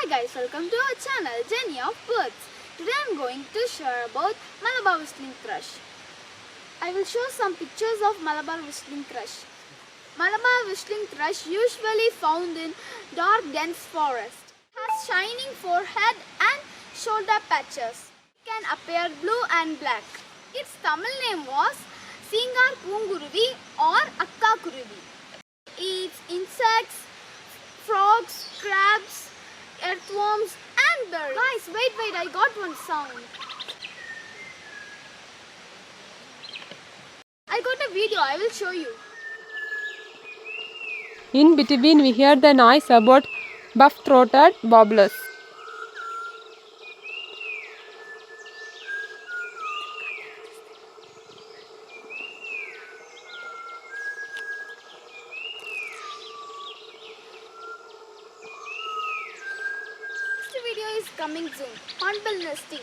Hi guys, welcome to our channel Journey of Birds. Today I am going to share about Malabar whistling thrush. I will show some pictures of Malabar whistling thrush. Malabar whistling thrush usually found in dark dense forest. Has shining forehead and shoulder patches. It can appear blue and black. Its Tamil name was Singar Poonguruvi or Akka Kuruvi. Eats insects, frogs, crabs, earthworms and berries. Guys, wait, I got one sound. I got a video, I will show you. In between we hear the noise about buff-throated warblers. Next video is coming soon. Hornbill nesting.